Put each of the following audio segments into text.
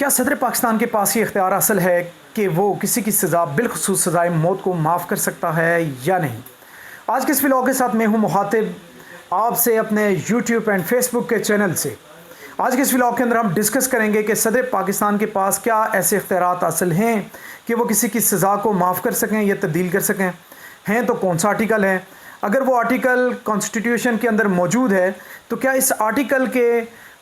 کیا صدر پاکستان کے پاس یہ اختیار اصل ہے کہ وہ کسی کی سزا بالخصوص سزائے موت کو معاف کر سکتا ہے یا نہیں؟ آج کے اس ولاگ کے ساتھ میں ہوں مخاطب آپ سے اپنے یوٹیوب اینڈ فیس بک کے چینل سے۔ آج کے اس ولاگ کے اندر ہم ڈسکس کریں گے کہ صدر پاکستان کے پاس کیا ایسے اختیارات اصل ہیں کہ وہ کسی کی سزا کو معاف کر سکیں یا تبدیل کر سکیں، ہیں تو کون سا آرٹیکل ہے؟ اگر وہ آرٹیکل کانسٹیٹیوشن کے اندر موجود ہے تو کیا اس آرٹیکل کے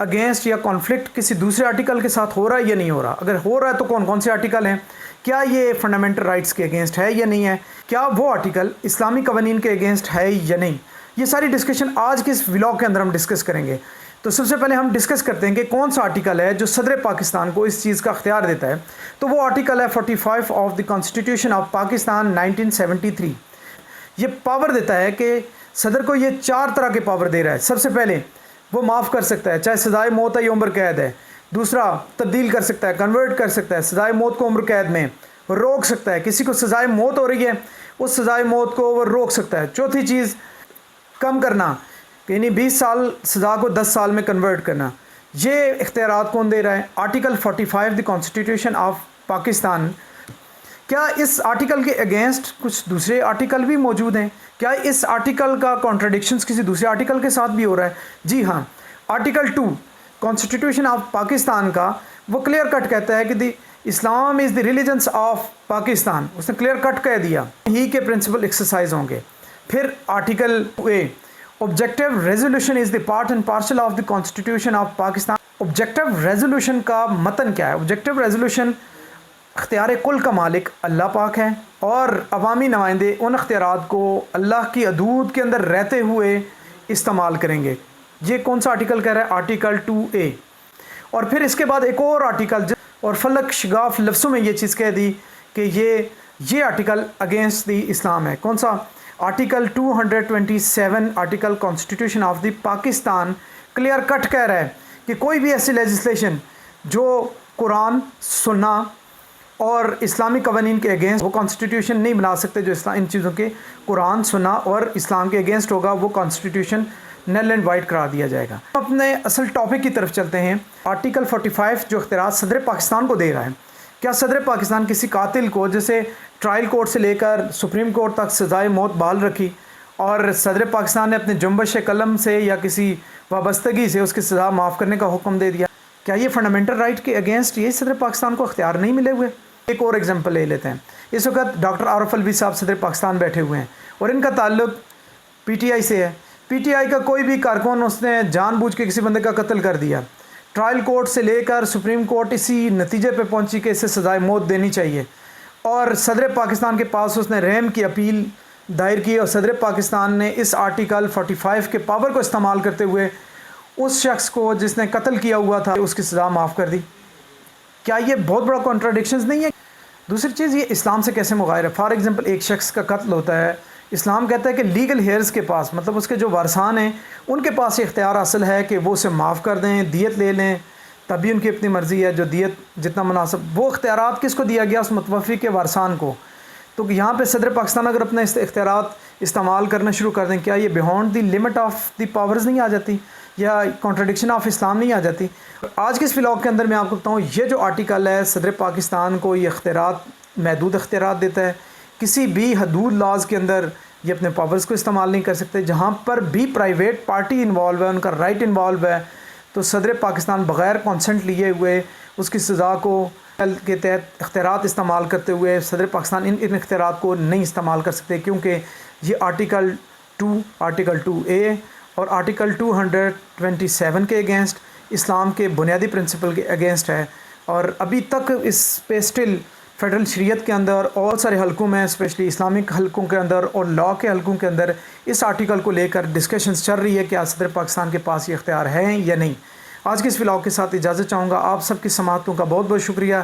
اگینسٹ یا کانفلکٹ کسی دوسرے آرٹیکل کے ساتھ ہو رہا ہے یا نہیں ہو رہا؟ اگر ہو رہا ہے تو کون کون سے آرٹیکل ہیں؟ کیا یہ فنڈامنٹل رائٹس کے اگینسٹ ہے یا نہیں ہے؟ کیا وہ آرٹیکل اسلامی قوانین کے اگینسٹ ہے یا نہیں؟ یہ ساری ڈسکشن آج کے اس ولاگ کے اندر ہم ڈسکس کریں گے۔ تو سب سے پہلے ہم ڈسکس کرتے ہیں کہ کون سا آرٹیکل ہے جو صدر پاکستان کو اس چیز کا اختیار دیتا ہے۔ تو وہ آرٹیکل ہے 45 of the constitution of Pakistan 1973۔ یہ پاور دیتا ہے کہ صدر کو یہ 4 طرح کے پاور دے رہا ہے۔ سب سے پہلے وہ معاف کر سکتا ہے، چاہے سزائے موت ہے یا عمر قید ہے۔ دوسرا، تبدیل کر سکتا ہے، کنورٹ کر سکتا ہے سزائے موت کو عمر قید میں، روک سکتا ہے، کسی کو سزائے موت ہو رہی ہے اس سزائے موت کو وہ روک سکتا ہے۔ چوتھی چیز، کم کرنا، یعنی 20 سال سزا کو 10 سال میں کنورٹ کرنا۔ یہ اختیارات کون دے رہا ہے؟ Article 45 the constitution of Pakistan. کیا اس آرٹیکل کے اگینسٹ کچھ دوسرے آرٹیکل بھی موجود ہیں؟ کیا اس آرٹیکل کا کانٹراڈکشنز کسی دوسرے آرٹیکل کے ساتھ بھی ہو رہا ہے؟ جی ہاں، آرٹیکل 2 کانسٹیٹیوشن آف پاکستان کا وہ کلیئر کٹ کہتا ہے کہ دی اسلام از دی ریلیجنس آف پاکستان۔ اس نے کلیئر کٹ کہہ دیا ہی کے پرنسپل ایکسرسائز ہوں گے۔ پھر article 2A، objective resolution is the part and parcel of the constitution of Pakistan. Objective resolution کا متن کیا ہے؟ آبجیکٹیو ریزولوشن، اختیار کل کا مالک اللہ پاک ہے اور عوامی نمائندے ان اختیارات کو اللہ کی حدود کے اندر رہتے ہوئے استعمال کریں گے۔ یہ کون سا آرٹیکل کہہ رہا ہے؟ Article 2A۔ اور پھر اس کے بعد ایک اور آرٹیکل، اور فلک شگاف لفظوں میں یہ چیز کہہ دی کہ یہ آرٹیکل اگینسٹ دی اسلام ہے۔ کون سا؟ Article 227 article constitution of the Pakistan clear cut کہہ رہا ہے کہ کوئی بھی ایسی لیجسلیشن جو قرآن، سنہ اور اسلامی قوانین کے اگینسٹ، وہ کانسٹیٹیوشن نہیں بنا سکتے۔ جو ان چیزوں کے قرآن، سنہ اور اسلام کے اگینسٹ ہوگا وہ کانسٹیٹیوشن نل اینڈ وائٹ قرار دیا جائے گا۔ اپنے اصل ٹاپک کی طرف چلتے ہیں۔ آرٹیکل 45 جو اختیارات صدر پاکستان کو دے رہا ہے، کیا صدر پاکستان کسی قاتل کو، جیسے ٹرائل کورٹ سے لے کر سپریم کورٹ تک سزائے موت بحال رکھی اور صدر پاکستان نے اپنے جنبش قلم سے یا کسی وابستگی سے اس کی سزا معاف کرنے کا حکم دے دیا، کیا یہ فنڈامنٹل رائٹ کے اگینسٹ یہ صدر پاکستان کو اختیار نہیں ملے ہوئے؟ ایک اور ایگزامپل لے لیتے ہیں۔ اس وقت ڈاکٹر عارف الوی صاحب صدر پاکستان بیٹھے ہوئے ہیں اور ان کا تعلق پی ٹی آئی سے ہے۔ پی ٹی آئی کا کوئی بھی کارکن، اس نے جان بوجھ کے کسی بندے کا قتل کر دیا، ٹرائل کورٹ سے لے کر سپریم کورٹ اسی نتیجے پہ پہنچی کہ اسے سزائے موت دینی چاہیے، اور صدر پاکستان کے پاس اس نے رحم کی اپیل دائر کی اور صدر پاکستان نے اس آرٹیکل 45 کے پاور کو استعمال کرتے ہوئے اس شخص کو جس نے قتل کیا ہوا تھا اس کی سزا معاف کر دی۔ کیا یہ بہت بڑا کانٹراڈکشنز نہیں ہے؟ دوسری چیز، یہ اسلام سے کیسے مغایر ہے؟ فار ایگزامپل، ایک شخص کا قتل ہوتا ہے، اسلام کہتا ہے کہ لیگل ہیئرز کے پاس، مطلب اس کے جو وارثان ہیں ان کے پاس یہ اختیار حاصل ہے کہ وہ اسے معاف کر دیں، دیت لے لیں، تبھی ان کی اپنی مرضی ہے، جو دیت جتنا مناسب۔ وہ اختیارات کس کو دیا گیا؟ اس متوفی کے وارثان کو۔ تو یہاں پہ صدر پاکستان اگر اپنے اختیارات استعمال کرنا شروع کر دیں، کیا یہ beyond the limit of the powers نہیں آ جاتی یا کانٹراڈکشن آف اسلام نہیں آ جاتی؟ آج کے اس ولاگ کے اندر میں آپ کو بتاؤں، یہ جو آرٹیکل ہے صدر پاکستان کو یہ اختیارات، محدود اختیارات دیتا ہے۔ کسی بھی حدود لاز کے اندر یہ اپنے پاورز کو استعمال نہیں کر سکتے۔ جہاں پر بھی پرائیویٹ پارٹی انوالو ہے، ان کا رائٹ انوالو ہے، تو صدر پاکستان بغیر کانسنٹ لیے ہوئے اس کی سزا کو کے تحت اختیارات استعمال کرتے ہوئے صدر پاکستان ان اختیارات کو نہیں استعمال کر سکتے، کیونکہ یہ آرٹیکل 2A اور آرٹیکل 227 کے اگینسٹ، اسلام کے بنیادی پرنسپل کے اگینسٹ ہے۔ اور ابھی تک اس پہ اسٹل فیڈرل شریعت کے اندر اور سارے حلقوں میں، اسپیشلی اسلامک حلقوں کے اندر اور لا کے حلقوں کے اندر اس آرٹیکل کو لے کر ڈسکشنز چل رہی ہے کہ صدر پاکستان کے پاس یہ اختیار ہیں یا نہیں۔ آج کے اس ولاگ کے ساتھ اجازت چاہوں گا۔ آپ سب کی سماعتوں کا بہت بہت شکریہ۔